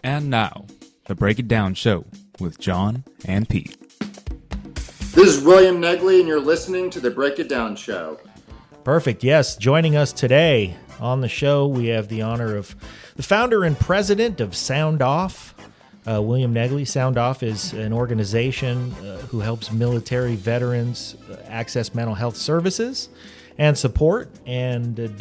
And now, the Break It Down Show with Jon and Pete. This is William Negley, and you're listening to the Break It Down Show. Perfect. Yes, joining us today on the show, we have the honor of the founder and president of Sound Off, William Negley. Sound Off is an organization who helps military veterans access mental health services and support, and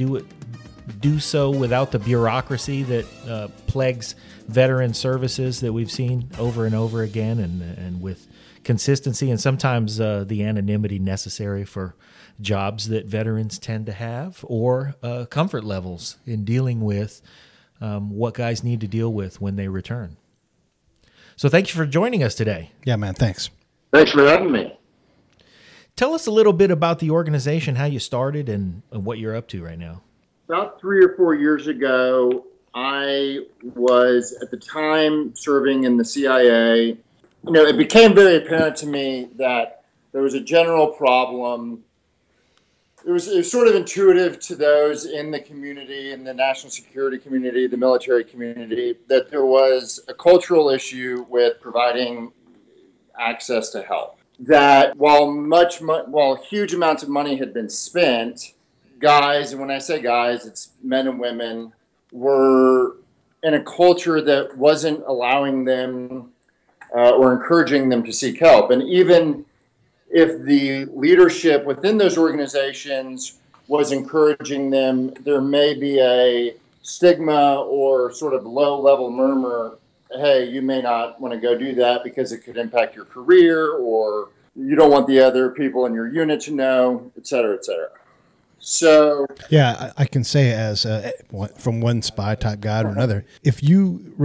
do so without the bureaucracy that plagues veteran services that we've seen over and over again, and with consistency and sometimes the anonymity necessary for jobs that veterans tend to have, or comfort levels in dealing with what guys need to deal with when they return. So thank you for joining us today. Yeah, man, thanks. Thanks for having me. Tell us a little bit about the organization, how you started, and what you're up to right now. About 3 or 4 years ago, I was at the time serving in the CIA. You know, it became very apparent to me that there was a general problem. It was sort of intuitive to those in the community, in the national security community, the military community, that there was a cultural issue with providing access to help. That while huge amounts of money had been spent, guys, and when I say guys, it's men and women, were in a culture that wasn't allowing them or encouraging them to seek help. And even if the leadership within those organizations was encouraging them, there may be a stigma or sort of low-level murmur, hey, you may not want to go do that because it could impact your career, or you don't want the other people in your unit to know, et cetera, et cetera. So yeah, I can say as from one spy type guy to another, if you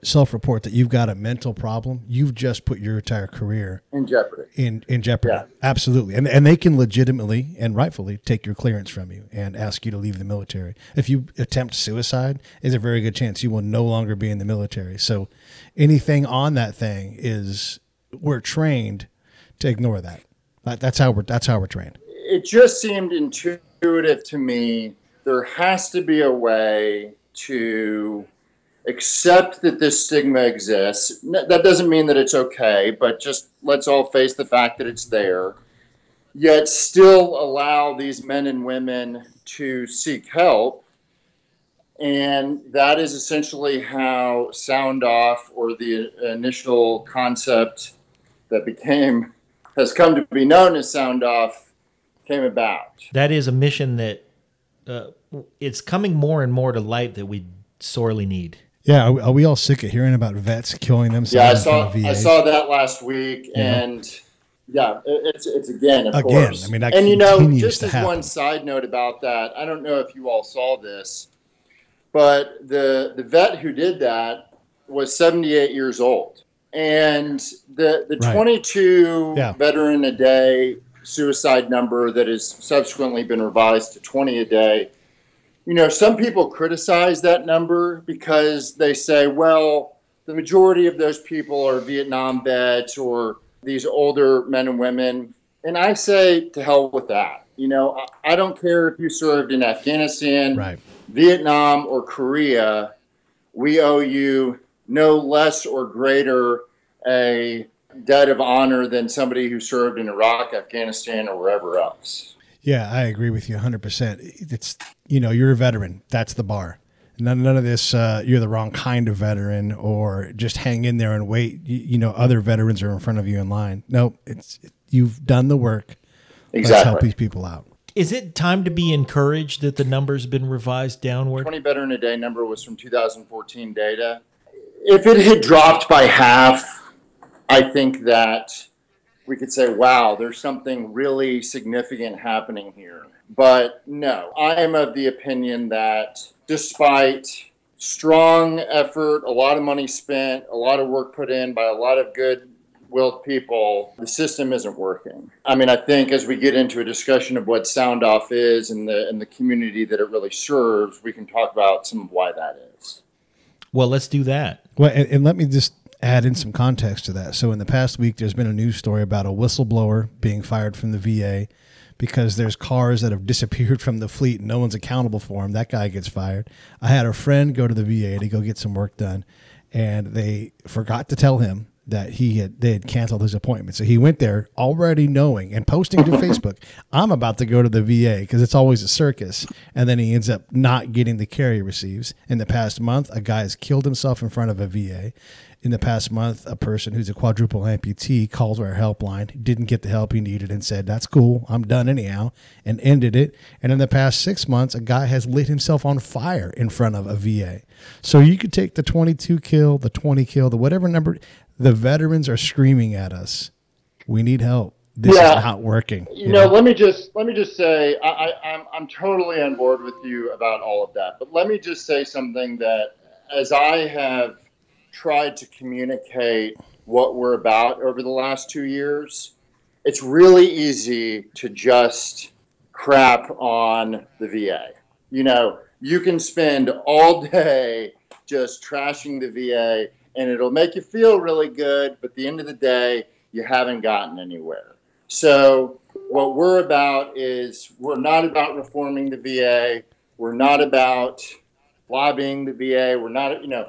self-report that you've got a mental problem, you've just put your entire career in jeopardy. In jeopardy, yeah. Absolutely, and they can legitimately and rightfully take your clearance from you and ask you to leave the military. If you attempt suicide, there's a very good chance you will no longer be in the military. So anything on that thing we're trained to ignore that. That's how we're trained. It just seemed intuitive to me. There has to be a way to accept that this stigma exists. That doesn't mean that it's okay, but just let's all face the fact that it's there, yet still allow these men and women to seek help. And that is essentially how Sound Off, or the initial concept that has come to be known as Sound Off, came about. That is a mission that it's coming more and more to light that we sorely need. Yeah, are we all sick of hearing about vets killing themselves? Yeah, I saw that last week, and yeah, it's again, of course. I mean, and you know, just as one side note about that, I don't know if you all saw this, but the vet who did that was 78 years old, and the right. 22 veteran a day suicide number that has subsequently been revised to 20 a day. You know, some people criticize that number because they say, well, the majority of those people are Vietnam vets or these older men and women. And I say, to hell with that. You know, I don't care if you served in Afghanistan, right, Vietnam, or Korea. We owe you no less or greater a debt of honor than somebody who served in Iraq, Afghanistan, or wherever else. Yeah, I agree with you 100%. It's, you know, you're a veteran. That's the bar. None of this, you're the wrong kind of veteran, or just hang in there and wait. You know, other veterans are in front of you in line. No, you've done the work. Exactly. Let's help these people out. Is it time to be encouraged that the number's been revised downward? 20 veteran a day number was from 2014 data. If it had dropped by half, I think that we could say, wow, there's something really significant happening here. But no, I am of the opinion that despite strong effort, a lot of money spent, a lot of work put in by a lot of good-willed people, the system isn't working. I mean, I think as we get into a discussion of what Sound Off is and the community that it really serves, we can talk about some of why that is. Well, let's do that. Well, and let me just add in some context to that. So in the past week, there's been a news story about a whistleblower being fired from the VA because there's cars that have disappeared from the fleet and no one's accountable for them. That guy gets fired. I had a friend go to the VA to go get some work done, and they forgot to tell him that they had canceled his appointment. So he went there already knowing and posting to Facebook, I'm about to go to the VA because it's always a circus. And then he ends up not getting the care he receives. In the past month, a guy has killed himself in front of a VA. In the past month, a person who's a quadruple amputee called our helpline, didn't get the help he needed and said, that's cool, I'm done anyhow, and ended it. And in the past 6 months, a guy has lit himself on fire in front of a VA. So you could take the 22 kill, the 20 kill, the whatever number. The veterans are screaming at us, we need help. This is not working. You know, let me just say, I'm totally on board with you about all of that. But let me just say something that, as I have tried to communicate what we're about over the last 2 years, it's really easy to just crap on the VA. You know, you can spend all day just trashing the VA, and it'll make you feel really good, but at the end of the day, you haven't gotten anywhere. So what we're about is, we're not about reforming the VA. We're not about lobbying the VA. We're not, you know,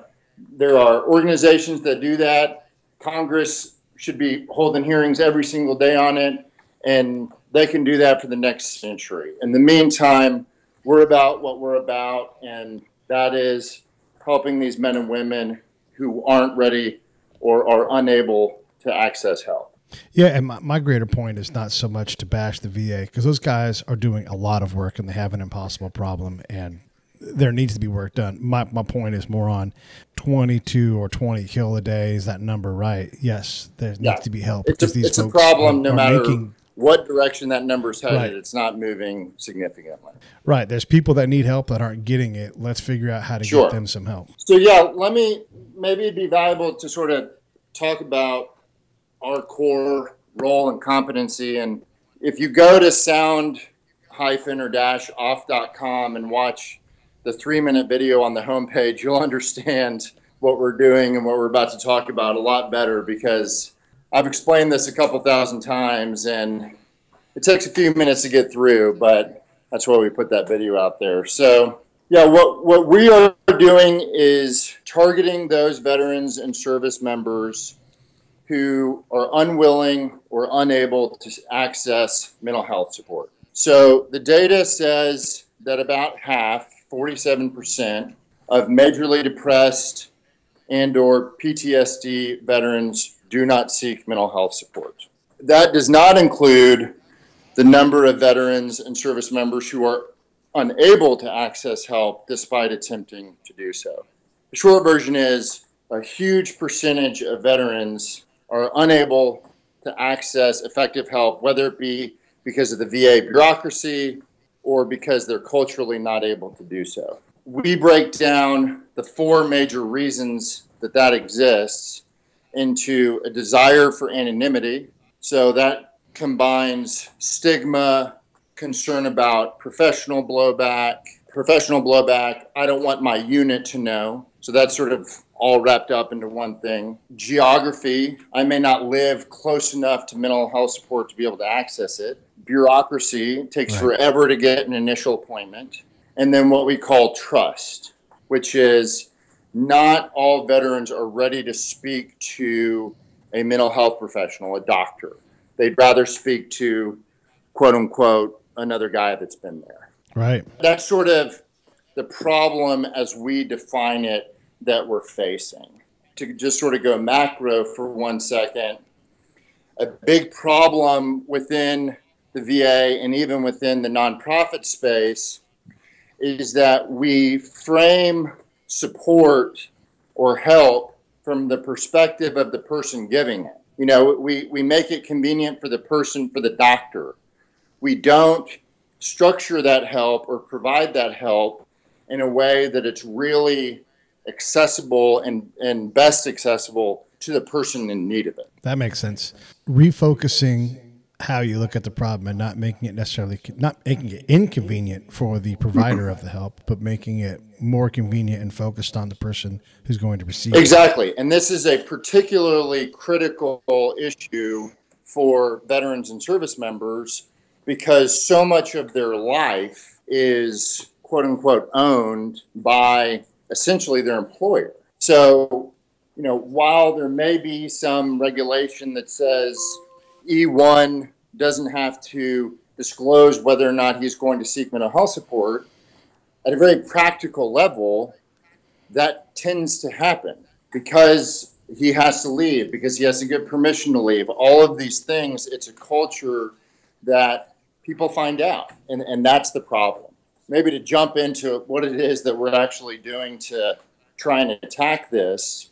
there are organizations that do that. Congress should be holding hearings every single day on it, and they can do that for the next century. In the meantime, we're about what we're about, and that is helping these men and women who aren't ready or are unable to access help. Yeah, and my greater point is not so much to bash the VA, because those guys are doing a lot of work and they have an impossible problem, and there needs to be work done. My point is more on 22 or 20 kill a day. Is that number right? Yes, there needs to be help. It's a problem no matter what direction that number's headed. Right. It's not moving significantly. Right. There's people that need help that aren't getting it. Let's figure out how to get them some help. So, maybe it'd be valuable to sort of talk about our core role and competency. And if you go to sound-off.com and watch the 3-minute video on the homepage, you'll understand what we're doing and what we're about to talk about a lot better, because I've explained this a couple thousand times and it takes a few minutes to get through, but that's why we put that video out there. So what we are doing is targeting those veterans and service members who are unwilling or unable to access mental health support. So the data says that about half, 47%, of majorly depressed and or PTSD veterans do not seek mental health support. That does not include the number of veterans and service members who are unable to access help despite attempting to do so. The short version is, a huge percentage of veterans are unable to access effective help, whether it be because of the VA bureaucracy or because they're culturally not able to do so. We break down the 4 major reasons that exists into a desire for anonymity. So that combines stigma, concern about professional blowback. I don't want my unit to know. So that's sort of all wrapped up into one thing. Geography, I may not live close enough to mental health support to be able to access it. Bureaucracy, it takes forever to get an initial appointment. And then what we call trust, which is not all veterans are ready to speak to a mental health professional, a doctor. They'd rather speak to, quote unquote, another guy that's been there. Right. That's sort of the problem as we define it that we're facing. To just sort of go macro for 1 second, a big problem within the VA and even within the nonprofit space is that we frame support or help from the perspective of the person giving it. You know, we make it convenient for the person, for the doctor. We don't structure that help or provide that help in a way that it's really accessible and best accessible to the person in need of it. That makes sense. Refocusing how you look at the problem and not making it inconvenient for the provider of the help, but making it more convenient and focused on the person who's going to receive it. Exactly. And this is a particularly critical issue for veterans and service members because so much of their life is, quote unquote, owned by essentially their employer. So while there may be some regulation that says E1 doesn't have to disclose whether or not he's going to seek mental health support, at a very practical level, that tends to happen because he has to leave, because he has to get permission to leave. All of these things, it's a culture that people find out, and that's the problem. Maybe to jump into what it is that we're actually doing to try and attack this,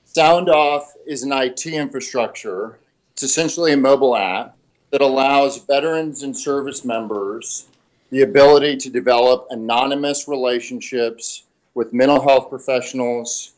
SoundOff is an IT infrastructure. It's essentially a mobile app that allows veterans and service members the ability to develop anonymous relationships with mental health professionals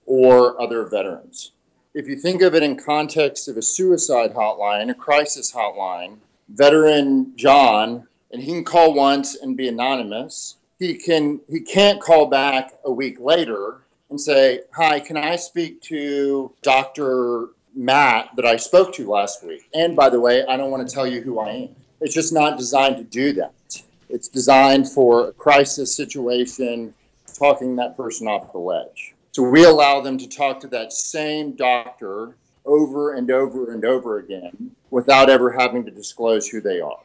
or other veterans. If you think of it in context of a suicide hotline, a crisis hotline, veteran John, and he can call once and be anonymous. He can't call back a week later and say, "Hi, can I speak to Dr. Matt that I spoke to last week? And by the way, I don't want to tell you who I am." It's just not designed to do that. It's designed for a crisis situation, talking that person off the ledge. So we allow them to talk to that same doctor over and over and over again without ever having to disclose who they are.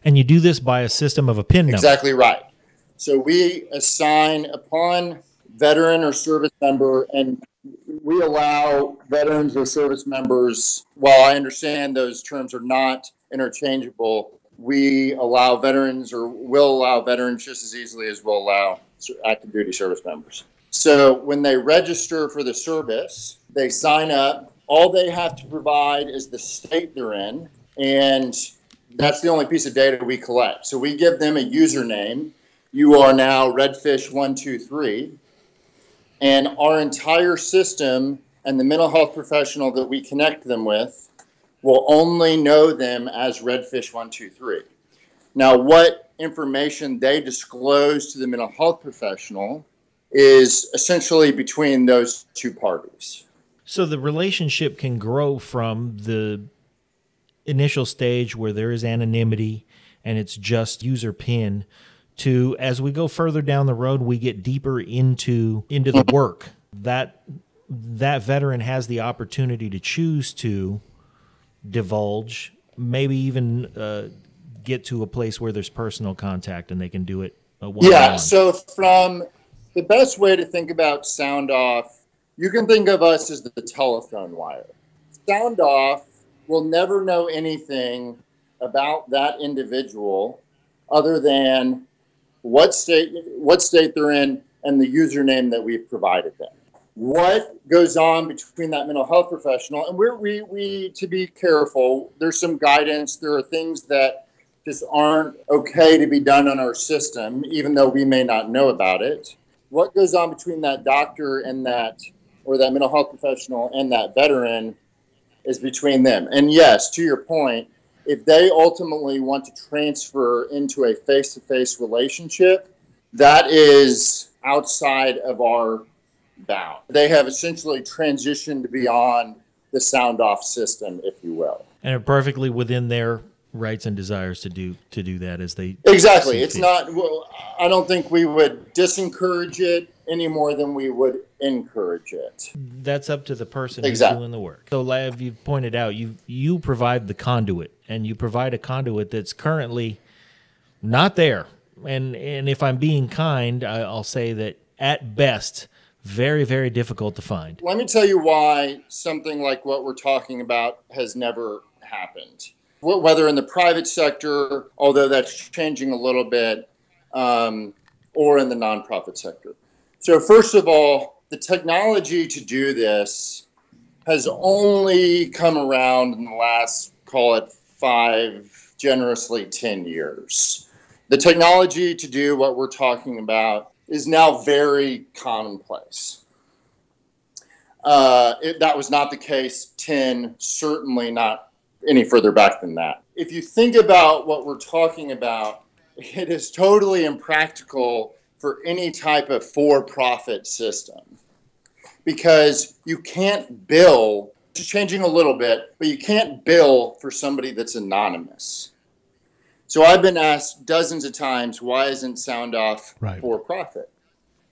And you do this by a system of a PIN number. Exactly right. So we assign upon veteran or service member, and we allow veterans or service members, while I understand those terms are not interchangeable, we allow veterans, or will allow veterans just as easily as we'll allow active duty service members. So when they register for the service, they sign up. All they have to provide is the state they're in, and that's the only piece of data we collect. So we give them a username. You are now Redfish123, and our entire system and the mental health professional that we connect them with will only know them as Redfish123. Now, what information they disclose to the mental health professional is essentially between those two parties. So the relationship can grow from the initial stage where there is anonymity and it's just user PIN to, as we go further down the road, we get deeper into the work. That veteran has the opportunity to choose to divulge, maybe even get to a place where there's personal contact and they can do it one-on-one. Yeah, so from the best way to think about SoundOff, you can think of us as the telephone wire. SoundOff will never know anything about that individual other than what state they're in and the username that we've provided them. What goes on between that mental health professional, and we to be careful, there's some guidance. There are things that just aren't okay to be done on our system, even though we may not know about it. What goes on between that doctor and that mental health professional and that veteran is between them. And yes, to your point, if they ultimately want to transfer into a face-to-face relationship, that is outside of our bound. They have essentially transitioned beyond the SoundOff system, if you will. And are perfectly within their rights and desires to do that as they exactly. It's not. Well, I don't think we would disencourage it any more than we would encourage it. That's up to the person exactly. who's doing the work. So, like you pointed out, you provide the conduit, and you provide a conduit that's currently not there. And if I'm being kind, I'll say that at best, very, very difficult to find. Let me tell you why something like what we're talking about has never happened. Whether in the private sector, although that's changing a little bit, or in the nonprofit sector. So first of all, the technology to do this has only come around in the last, call it 5, generously 10 years. The technology to do what we're talking about is now very commonplace. That was not the case 10, certainly not any further back than that. If you think about what we're talking about, it is totally impractical for any type of for-profit system because you can't bill, just changing a little bit, but you can't bill for somebody that's anonymous. So I've been asked dozens of times, why isn't SoundOff for-profit?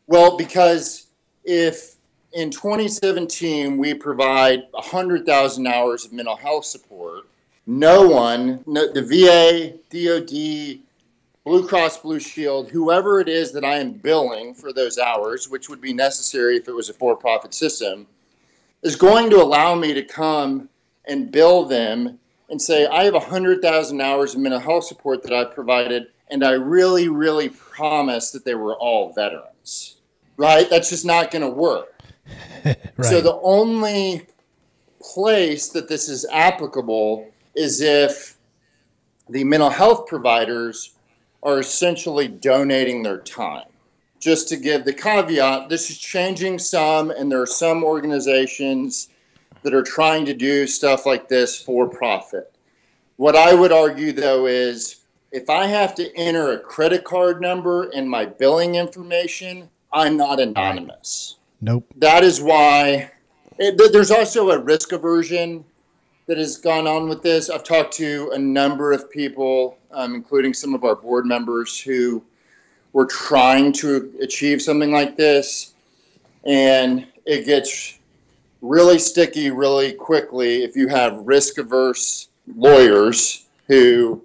Well, because if in 2017, we provide 100,000 hours of mental health support. The VA, DOD, Blue Cross Blue Shield, whoever it is that I am billing for those hours, which would be necessary if it was a for-profit system, is going to allow me to come and bill them and say, I have 100,000 hours of mental health support that I've provided, and I really, really promise that they were all veterans, right? That's just not going to work. Right. So the only place that this is applicable is if the mental health providers are essentially donating their time. Just to give the caveat, this is changing some, and there are some organizations that are trying to do stuff like this for profit. What I would argue, though, is if I have to enter a credit card number in my billing information, I'm not anonymous. Nope. That is why there's also a risk aversion that has gone on with this. I've talked to a number of people, including some of our board members, who were trying to achieve something like this, and it gets really sticky really quickly if you have risk-averse lawyers who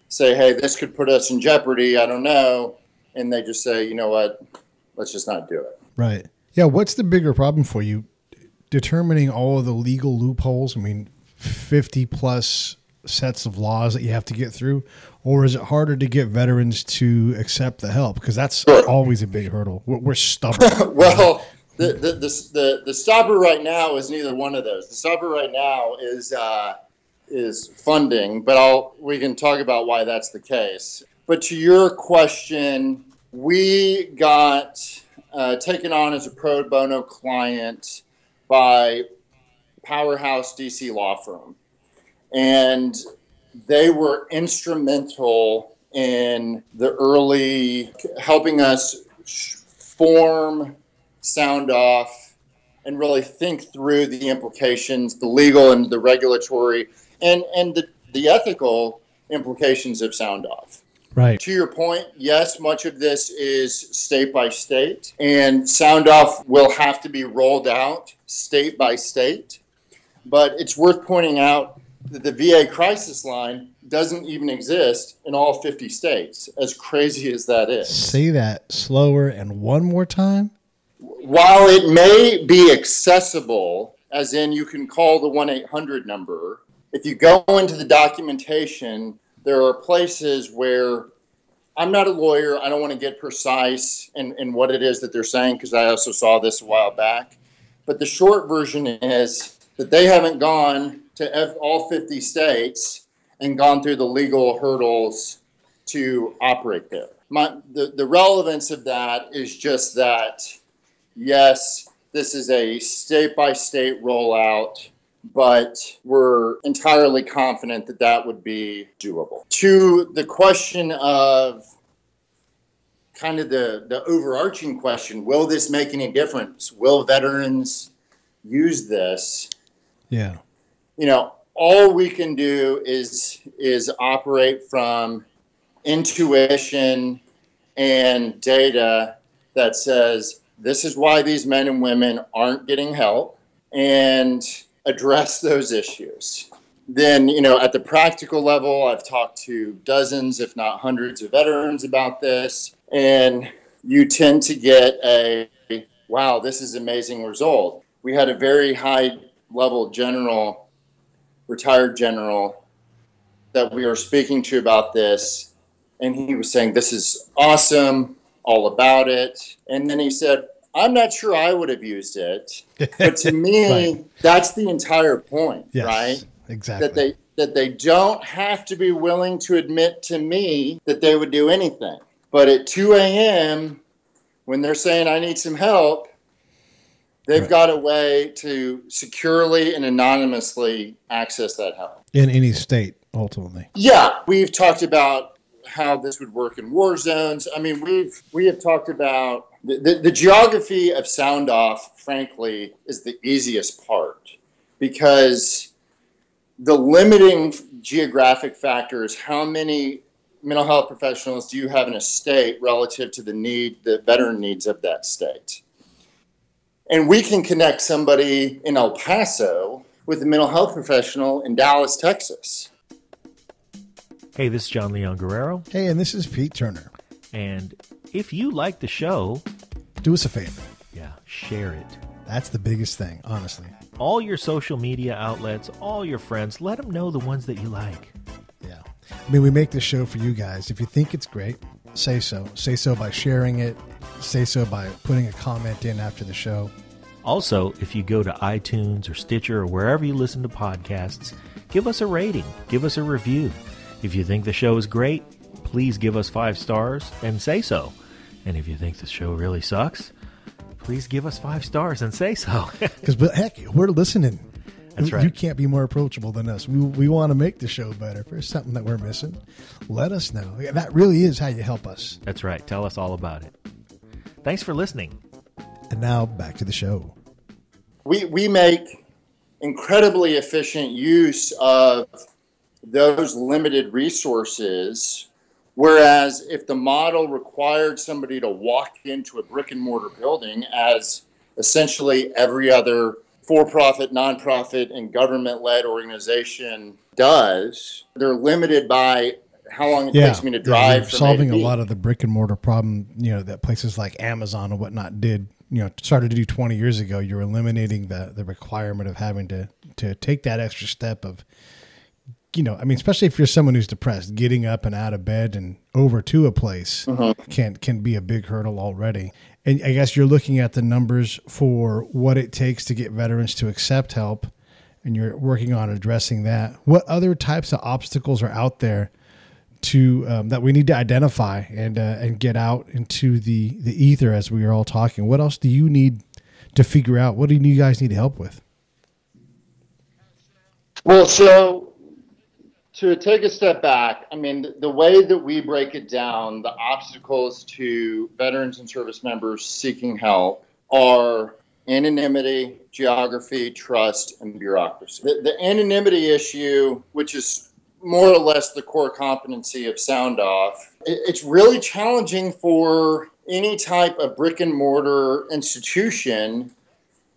say, hey, this could put us in jeopardy, I don't know, and they just say, you know what, let's just not do it. Right. Yeah, what's the bigger problem for you? Determining all of the legal loopholes, 50 plus sets of laws that you have to get through, or is it harder to get veterans to accept the help? Because that's always a big hurdle. We're stubborn. Well, the stopper right now is neither one of those. The stopper right now is funding, but we can talk about why that's the case. But to your question, we got taken on as a pro bono client by Powerhouse DC law firm, and they were instrumental in the early helping us form Sound Off and really think through the implications, the legal and the regulatory and the ethical implications of Sound Off. Right. To your point, yes, much of this is state by state, and Sound Off will have to be rolled out state by state. But it's worth pointing out that the VA crisis line doesn't even exist in all 50 states, as crazy as that is. Say that slower and one more time. While it may be accessible, as in you can call the 1-800 number, if you go into the documentation, there are places where I'm not a lawyer. I don't want to get precise in what it is that they're saying, because I also saw this a while back. But the short version is that they haven't gone to all 50 states and gone through the legal hurdles to operate there. The relevance of that is just that, yes, this is a state-by-state rollout, but we're entirely confident that that would be doable. To the question of kind of the overarching question, will this make any difference? Will veterans use this? Yeah. All we can do is operate from intuition and data that says this is why these men and women aren't getting help, and address those issues. Then, at the practical level, I've talked to dozens, if not hundreds of veterans about this, and you tend to get wow, this is an amazing result. We had a very high level general, retired general, that we were speaking to about this, and he was saying, this is awesome, all about it. And then he said, I'm not sure I would have used it, but to me, Right. That's the entire point, Yes, right? exactly. That they don't have to be willing to admit to me that they would do anything. But at 2 a.m., when they're saying I need some help, they've Right. got a way to securely and anonymously access that help. In any state, ultimately. Yeah, we've talked about how this would work in war zones. I mean, we have talked about the geography of Sound Off, frankly, is the easiest part, because the limiting geographic factor is how many mental health professionals do you have in a state relative to the veteran needs of that state. And we can connect somebody in El Paso with a mental health professional in Dallas, Texas. Hey, this is John Leon Guerrero. Hey, and this is Pete Turner. And if you like the show, do us a favor. Yeah, share it. That's the biggest thing, honestly. All your social media outlets, all your friends, let them know the ones that you like. Yeah. I mean, we make this show for you guys. If you think it's great, say so. Say so by sharing it. Say so by putting a comment in after the show. Also, if you go to iTunes or Stitcher or wherever you listen to podcasts, give us a rating. Give us a review. If you think the show is great, please give us 5 stars and say so. And if you think the show really sucks, please give us 5 stars and say so. Because, heck, we're listening. That's right. You can't be more approachable than us. We want to make the show better. If there's something that we're missing, let us know. That really is how you help us. That's right. Tell us all about it. Thanks for listening. And now back to the show. We make incredibly efficient use of those limited resources, whereas if the model required somebody to walk into a brick and mortar building, as essentially every other for-profit, nonprofit, and government-led organization does, they're limited by how long it takes me to drive. You're solving a lot of the brick and mortar problem, that places like Amazon and whatnot did, started to do 20 years ago. You're eliminating the requirement of having to take that extra step of, especially if you're someone who's depressed, getting up and out of bed and over to a place can be a big hurdle already. And I guess you're looking at the numbers for what it takes to get veterans to accept help, and you're working on addressing that. What other types of obstacles are out there to that we need to identify and get out into the ether as we are all talking? What else do you need to figure out? What do you guys need help with? Well, so to take a step back, I mean, the way that we break it down, the obstacles to veterans and service members seeking help are anonymity, geography, trust, and bureaucracy. The anonymity issue, which is more or less the core competency of Sound Off, it's really challenging for any type of brick and mortar institution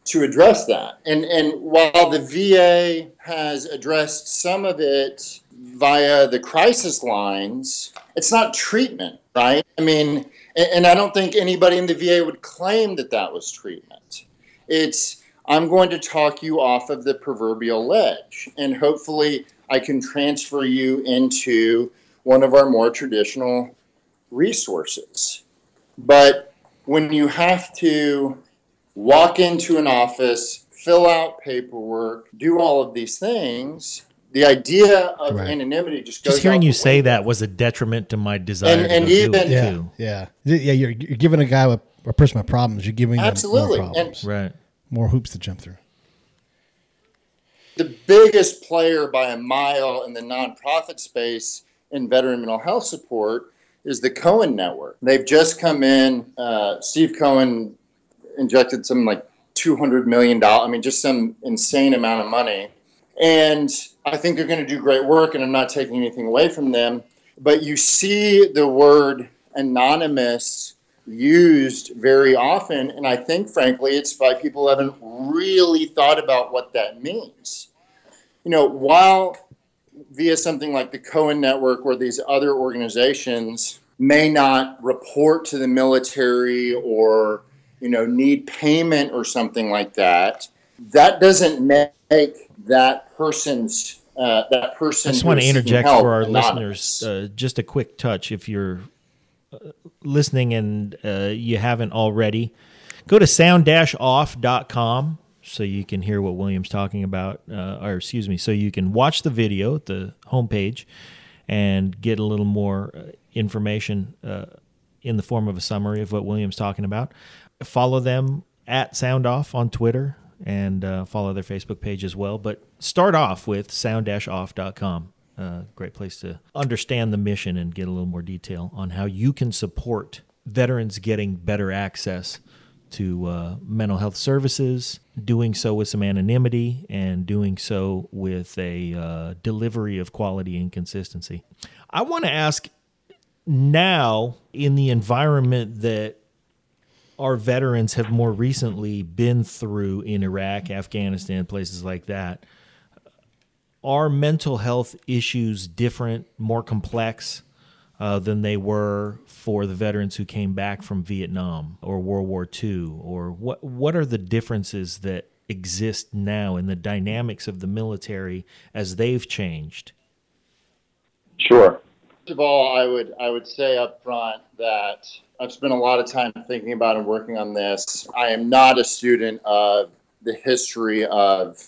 to address that. And while the VA has addressed some of it via the crisis lines, it's not treatment, right? I mean, and I don't think anybody in the VA would claim that that was treatment. It's, I'm going to talk you off of the proverbial ledge, and hopefully I can transfer you into one of our more traditional resources. But when you have to walk into an office, fill out paperwork, do all of these things, the idea of anonymity just goes. Just hearing you say that was a detriment to my desire to even do it too. Yeah. You're giving a person with problems. You're giving them absolutely more problems, right? More hoops to jump through. The biggest player by a mile in the nonprofit space in veteran mental health support is the Cohen Network. They've just come in. Steve Cohen injected some like $200 million. I mean, just some insane amount of money. And I think they're going to do great work, and I'm not taking anything away from them. But you see the word anonymous used very often, and I think, frankly, it's by people who haven't really thought about what that means. While via something like the Cohen Network or these other organizations may not report to the military or need payment or something like that, that doesn't make that person's I just want to interject for our listeners, just a quick touch. If you're listening and you haven't already, go to sound-off.com so you can hear what William's talking about, so you can watch the video at the homepage and get a little more information in the form of a summary of what William's talking about. Follow them at Sound Off on Twitter and follow their Facebook page as well. But start off with sound-off.com. Great place to understand the mission and get a little more detail on how you can support veterans getting better access to mental health services, doing so with some anonymity, and doing so with a delivery of quality and consistency. I want to ask now, in the environment that our veterans have more recently been through in Iraq, Afghanistan, places like that, are mental health issues different, more complex than they were for the veterans who came back from Vietnam or World War II? Or what are the differences that exist now in the dynamics of the military as they've changed? Sure. First of all, I would say up front that I've spent a lot of time thinking about and working on this. I am not a student of the history of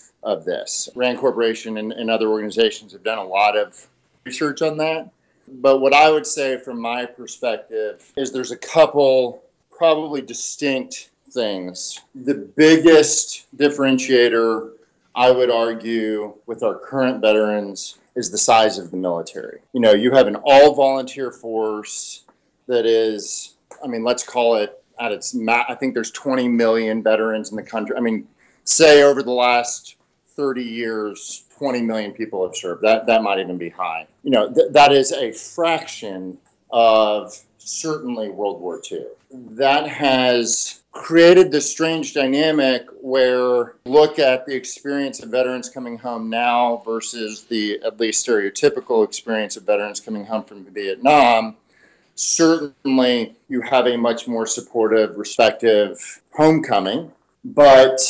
this. Rand Corporation and other organizations have done a lot of research on that. But what I would say from my perspective is there's a couple probably distinct things. The biggest differentiator, I would argue, with our current veterans is the size of the military. You know, you have an all-volunteer force that is, I mean, let's call it at its I think there's 20 million veterans in the country. I mean, say over the last 30 years, 20 million people have served. That might even be high. You know, that is a fraction of certainly World War II. That has created this strange dynamic where look at the experience of veterans coming home now versus the at least stereotypical experience of veterans coming home from Vietnam. Certainly, you have a much more supportive, respective homecoming, but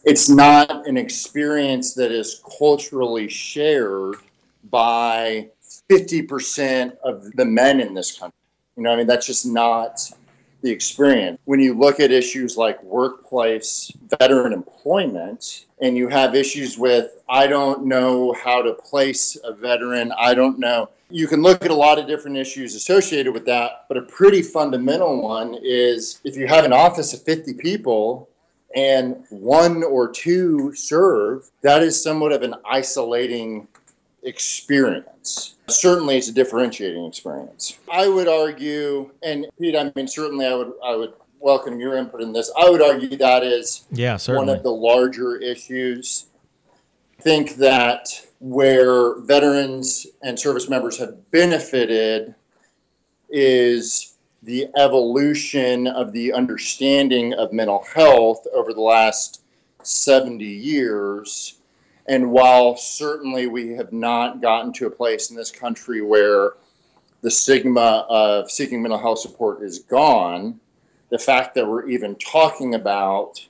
it's not an experience that is culturally shared by 50% of the men in this country. You know, I mean, that's just not the experience. When you look at issues like workplace veteran employment, and you have issues with, I don't know how to place a veteran, I don't know. You can look at a lot of different issues associated with that, but a pretty fundamental one is if you have an office of 50 people and one or two serve, that is somewhat of an isolating experience. Certainly it's a differentiating experience. I would argue, and Pete, I mean, certainly I would welcome your input in this. I would argue that is one of the larger issues. I think that where veterans and service members have benefited is the evolution of the understanding of mental health over the last 70 years. And while certainly we have not gotten to a place in this country where the stigma of seeking mental health support is gone, the fact that we're even talking about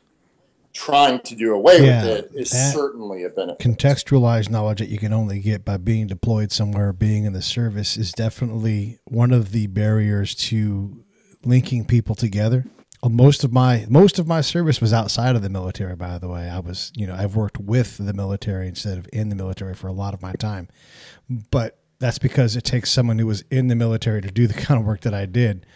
trying to do away with it is certainly a benefit. Contextualized knowledge that you can only get by being deployed somewhere, being in the service, is definitely one of the barriers to linking people together. Most of my service was outside of the military, by the way. I've worked with the military instead of in the military for a lot of my time. But that's because it takes someone who was in the military to do the kind of work that I did.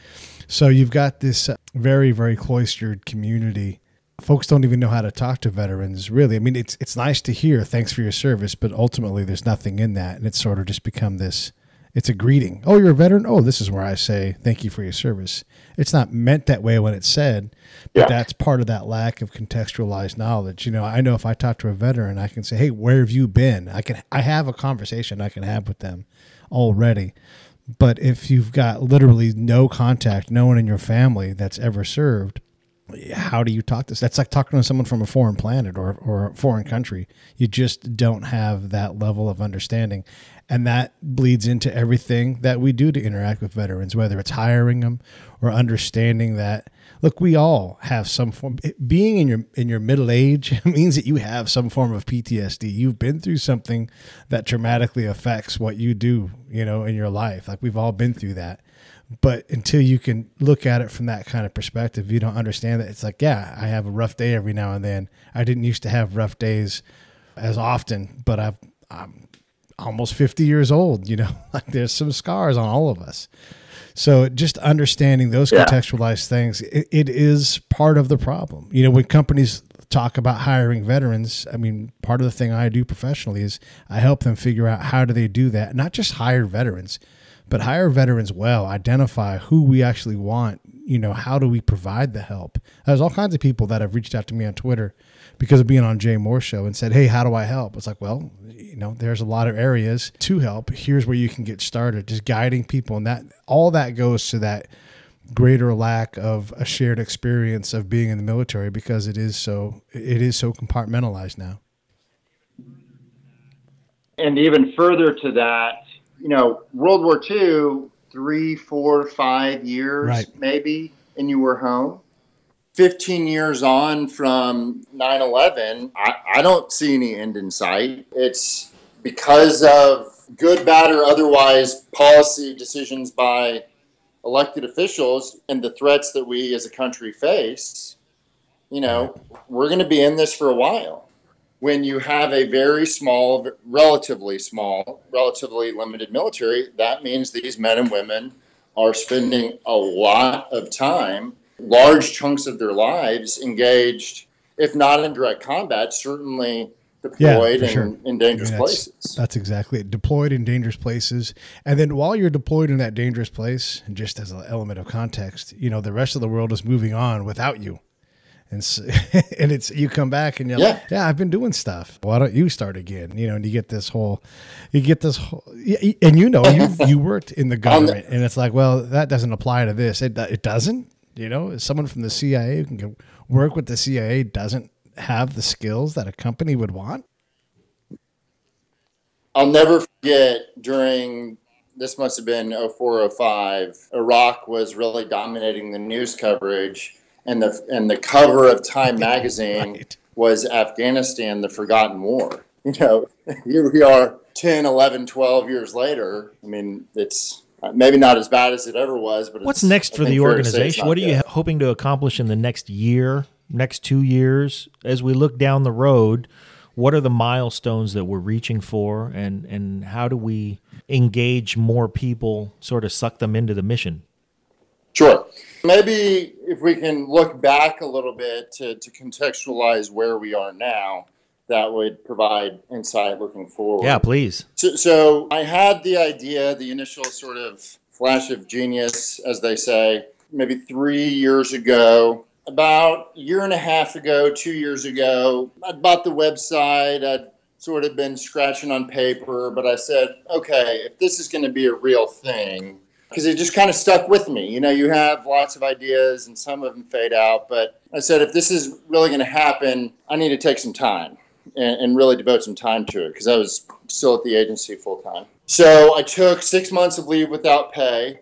So you've got this very, very cloistered community. Folks don't even know how to talk to veterans, really. I mean, it's nice to hear, thanks for your service, but ultimately there's nothing in that. And it's sort of just become this, it's a greeting. Oh, you're a veteran? Oh, this is where I say, thank you for your service. It's not meant that way when it's said, but that's part of that lack of contextualized knowledge. You know, I know if I talk to a veteran, I can say, hey, where have you been? I have a conversation I can have with them already. But if you've got literally no contact, no one in your family that's ever served, how do you talk this? That's like talking to someone from a foreign planet or a foreign country. You just don't have that level of understanding. And that bleeds into everything that we do to interact with veterans, whether it's hiring them or understanding that, look, we all have some form. Being in your middle age means that you have some form of PTSD. You've been through something that dramatically affects what you do, in your life. Like, we've all been through that. But until you can look at it from that kind of perspective, you don't understand that. It's like, yeah, I have a rough day every now and then. I didn't used to have rough days as often, but I'm almost 50 years old, like there's some scars on all of us. So just understanding those contextualized things, it is part of the problem. When companies talk about hiring veterans, I mean, part of the thing I do professionally is I help them figure out how do they do that, not just hire veterans, but hire veterans well, identify who we actually want, how do we provide the help? There's all kinds of people that have reached out to me on Twitter because of being on Jay Moore's show and said, hey, how do I help? It's like, well, there's a lot of areas to help. Here's where you can get started, just guiding people. And that all that goes to that greater lack of a shared experience of being in the military because it is so compartmentalized now. And even further to that, World War II, 3, 4, 5 years, Right. maybe, and you were home. 15 years on from 9/11, I don't see any end in sight. It's because of good, bad, or otherwise policy decisions by elected officials and the threats that we as a country face, we're going to be in this for a while. When you have a very small, relatively limited military, that means these men and women are spending a lot of time, large chunks of their lives engaged, if not in direct combat, certainly deployed in dangerous places. That's exactly it. Deployed in dangerous places. And then while you're deployed in that dangerous place, and just as an element of context, the rest of the world is moving on without you. And so, and it's, you come back and you're like, yeah, I've been doing stuff. Why don't you start again? And you get this whole, and you worked in the government and it's like, well, that doesn't apply to this. It doesn't, someone from the CIA who can work with the CIA doesn't have the skills that a company would want. I'll never forget this must have been 04, 05, Iraq was really dominating the news coverage. And the cover of Time magazine was Afghanistan, the Forgotten War. Here we are 10, 11, 12 years later. I mean, it's maybe not as bad as it ever was. But what's next for the organization? What are you hoping to accomplish in the next year, next 2 years? As we look down the road, what are the milestones that we're reaching for? And how do we engage more people, sort of suck them into the mission? Sure. Maybe if we can look back a little bit to contextualize where we are now, that would provide insight looking forward. Yeah, please. So I had the idea, the initial sort of flash of genius, as they say, maybe 3 years ago. About a year and a half ago, 2 years ago, I bought the website. I'd sort of been scratching on paper, but I said, okay, if this is going to be a real thing, because it just kind of stuck with me. You have lots of ideas and some of them fade out. But I said, if this is really going to happen, I need to take some time and really devote some time to it because I was still at the agency full time. So I took 6 months of leave without pay.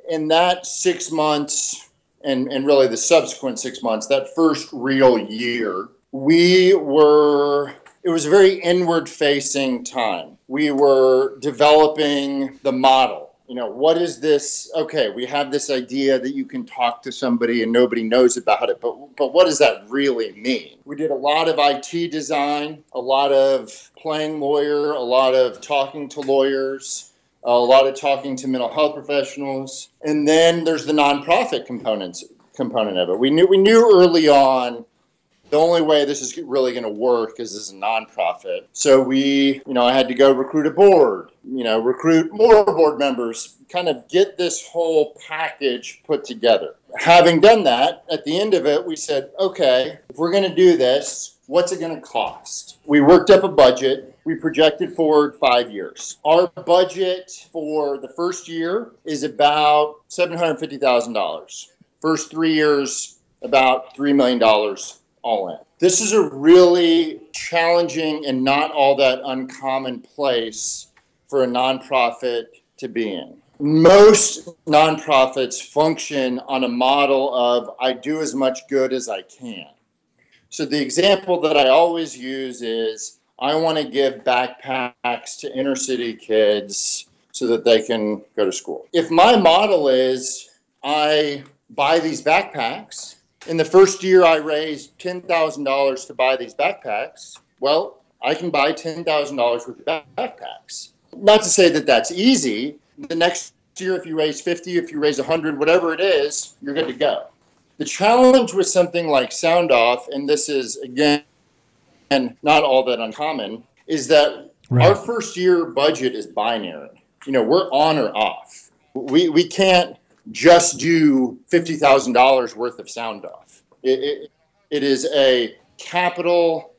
In that 6 months and really the subsequent 6 months, that first real year, it was a very inward facing time. We were developing the model. What is this? Okay, we have this idea that you can talk to somebody and nobody knows about it, but what does that really mean? We did a lot of IT design, a lot of playing lawyer, a lot of talking to lawyers, a lot of talking to mental health professionals, and then there's the nonprofit component of it. We knew early on the only way this is really going to work is as a nonprofit. So I had to go recruit a board, recruit more board members, kind of get this whole package put together. Having done that, at the end of it, we said, okay, if we're going to do this, what's it going to cost? We worked up a budget. We projected forward 5 years. Our budget for the first year is about $750,000. First 3 years, about $3 million. All in. This is a really challenging and not all that uncommon place for a nonprofit to be in. Most nonprofits function on a model of I do as much good as I can. So the example that I always use is I want to give backpacks to inner city kids so that they can go to school. If my model is I buy these backpacks, in the first year, I raised $10,000 to buy these backpacks. Well, I can buy $10,000 worth of backpacks. Not to say that that's easy. The next year, if you raise 50, if you raise 100, whatever it is, you're good to go. The challenge with something like Sound Off, and this is, again, not all that uncommon, is that our first year budget is binary. We're on or off. We can't just do $50,000 worth of Sound Off. It is a capital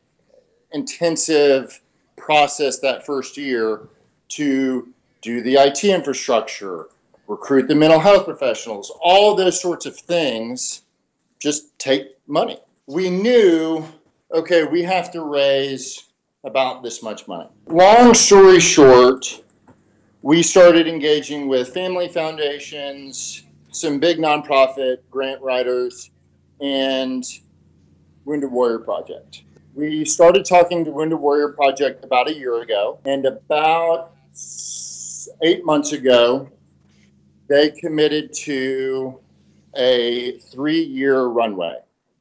intensive process that first year to do the IT infrastructure, recruit the mental health professionals, all those sorts of things just take money. We knew, okay, we have to raise about this much money. Long story short, we started engaging with family foundations, some big nonprofit grant writers, and Wounded Warrior Project. We started talking to Wounded Warrior Project about a year ago, and about 8 months ago, they committed to a 3-year runway,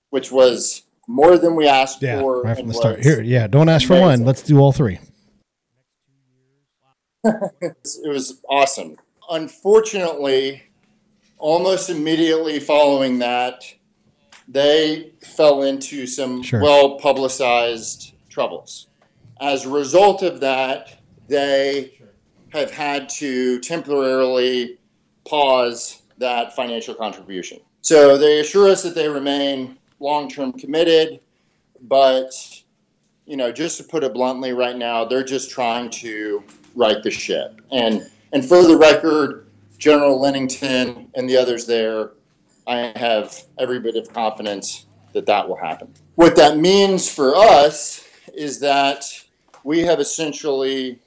which was more than we asked for. Right from the start. Here, don't ask for one. Let's do all 3. It was awesome. Unfortunately, almost immediately following that, they fell into some well-publicized troubles. As a result of that, they have had to temporarily pause that financial contribution. So they assure us that they remain long-term committed, but, just to put it bluntly right now, they're just trying to right the ship. And for the record, General Lennington and the others there, I have every bit of confidence that that will happen. What that means for us is that we have essentially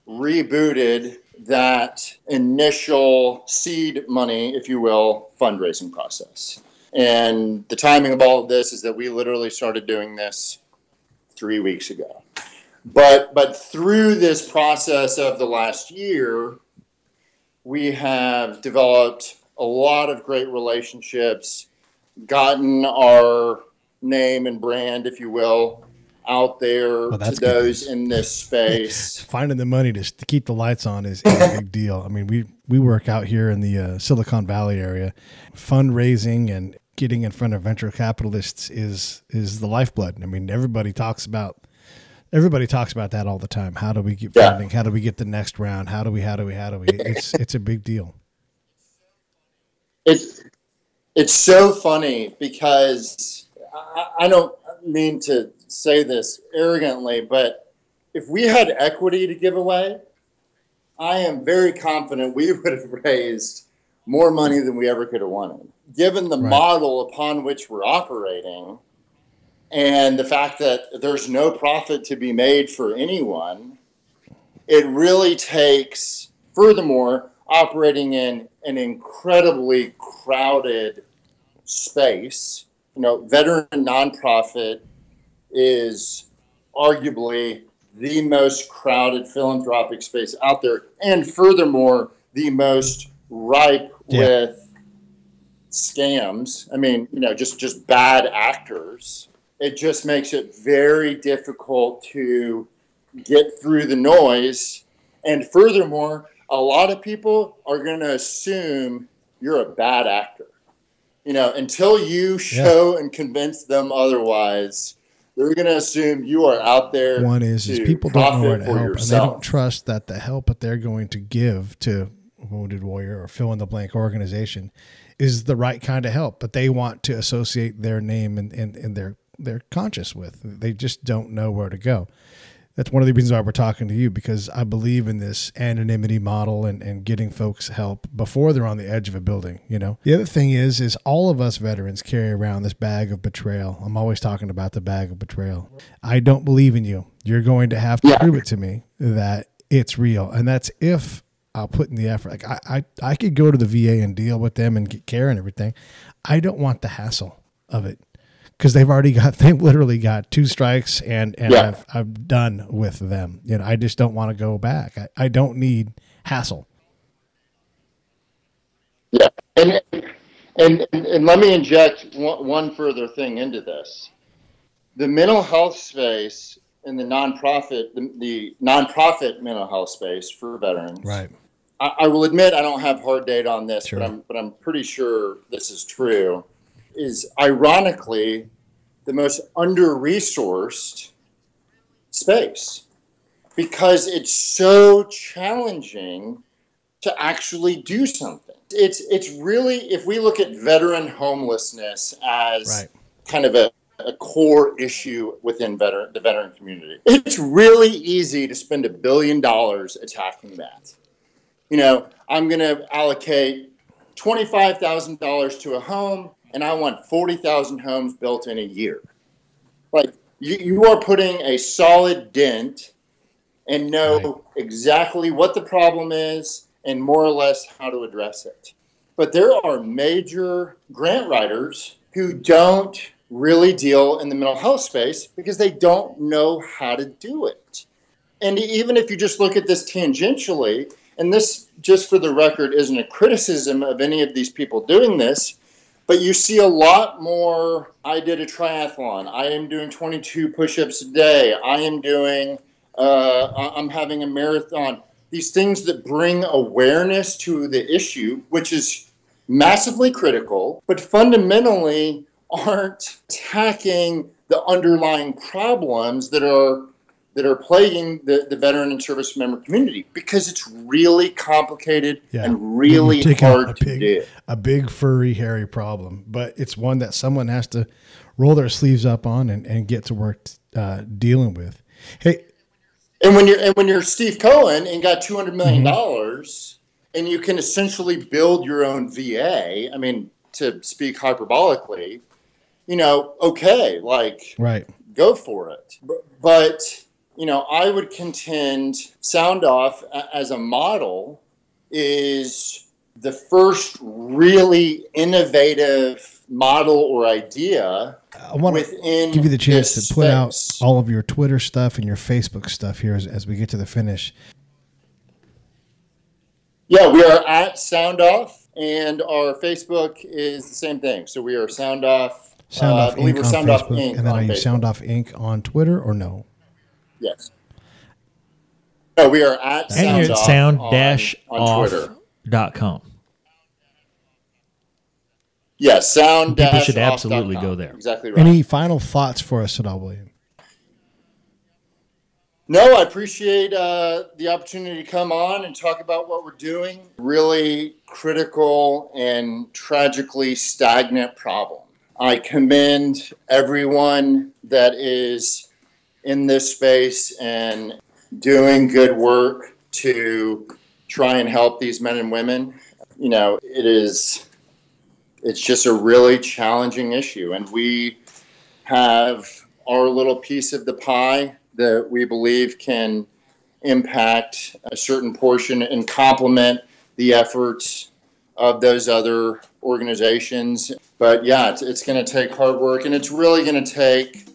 rebooted that initial seed money, if you will, fundraising process. And the timing of all of this is that we literally started doing this 3 weeks ago. But through this process of the last year, we have developed a lot of great relationships, gotten our name and brand, if you will, out there to those in this space. Finding the money to keep the lights on is a big deal. I mean, we work out here in the Silicon Valley area. Fundraising and getting in front of venture capitalists is the lifeblood. I mean, everybody talks about that all the time. How do we get funding? How do we get the next round? How do we? It's a big deal. It's so funny because I don't mean to say this arrogantly, but if we had equity to give away, I am very confident we would have raised more money than we ever could have wanted. Given the model upon which we're operating and the fact that there's no profit to be made for anyone, it really takes, furthermore, operating in an incredibly crowded space. Veteran nonprofit is arguably the most crowded philanthropic space out there, and furthermore, the most ripe with scams. I mean, just bad actors. It just makes it very difficult to get through the noise. And furthermore, a lot of people are going to assume you're a bad actor. Until you show and convince them otherwise, they're going to assume you are out there. One is people don't know where to help, and they don't trust that the help that they're going to give to Wounded Warrior or fill in the blank organization is the right kind of help, but they want to associate their name and their conscience with. They just don't know where to go. That's one of the reasons why we're talking to you, because I believe in this anonymity model and getting folks help before they're on the edge of a building. The other thing is all of us veterans carry around this bag of betrayal. I'm always talking about the bag of betrayal. I don't believe in you. You're going to have to prove it to me that it's real. And that's if I'll put in the effort. Like I could go to the VA and deal with them and get care and everything. I don't want the hassle of it. Because they've literally got 2 strikes and I've done with them. I just don't want to go back. I don't need hassle. Yeah. And let me inject one further thing into this. The mental health space in the nonprofit mental health space for veterans. Right. I will admit I don't have hard data on this, but I'm pretty sure this is true. Is ironically the most under-resourced space because it's so challenging to actually do something. It's really, if we look at veteran homelessness as kind of a core issue within the veteran community, it's really easy to spend $1 billion attacking that. I'm going to allocate $25,000 to a home, and I want 40,000 homes built in a year. Like, you are putting a solid dent and know exactly what the problem is and more or less how to address it. But there are major grant writers who don't really deal in the mental health space because they don't know how to do it. And even if you just look at this tangentially, and this, just for the record, isn't a criticism of any of these people doing this, but you see a lot more, I did a triathlon, I am doing 22 push-ups a day, I'm having a marathon. These things that bring awareness to the issue, which is massively critical, but fundamentally aren't attacking the underlying problems that are plaguing the veteran and service member community, because it's really complicated and really hard to do. A big, furry, hairy problem, but it's one that someone has to roll their sleeves up on and get to work dealing with. Hey, and when you're Steve Cohen and got $200 million, and you can essentially build your own VA, I mean, to speak hyperbolically, okay, like, go for it. But I would contend Sound Off as a model is the first really innovative model or idea. I want to give you the chance to put out all of your Twitter stuff and your Facebook stuff here as we get to the finish. Yeah, we are at Sound Off, and our Facebook is the same thing. So we are Sound Off. Sound Off Inc. on Sound Facebook, Off Inc. and then are you Facebook. Sound Off Inc. on Twitter or no? Yes. No, we are at and you're Sound at on Twitter. sound-off.com. Yes, sound. People should absolutely go there. Exactly right. Any final thoughts for us at all, William? No, I appreciate the opportunity to come on and talk about what we're doing. Really critical and tragically stagnant problem. I commend everyone that is in this space and doing good work to try and help these men and women. It's just a really challenging issue, and we have our little piece of the pie that we believe can impact a certain portion and complement the efforts of those other organizations. But yeah, it's going to take hard work, and it's really going to take,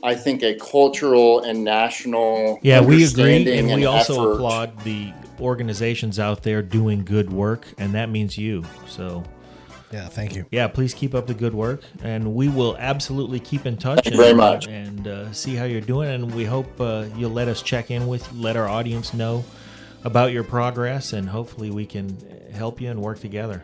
I think, a cultural and national we agree, and we also effort. applaud the organizations out there doing good work, and that means you. So yeah, thank you. Yeah, please keep up the good work, and we will absolutely keep in touch. Thank you very much. And see how you're doing, and we hope you'll let us check in with you, let our audience know about your progress, and hopefully we can help you and work together.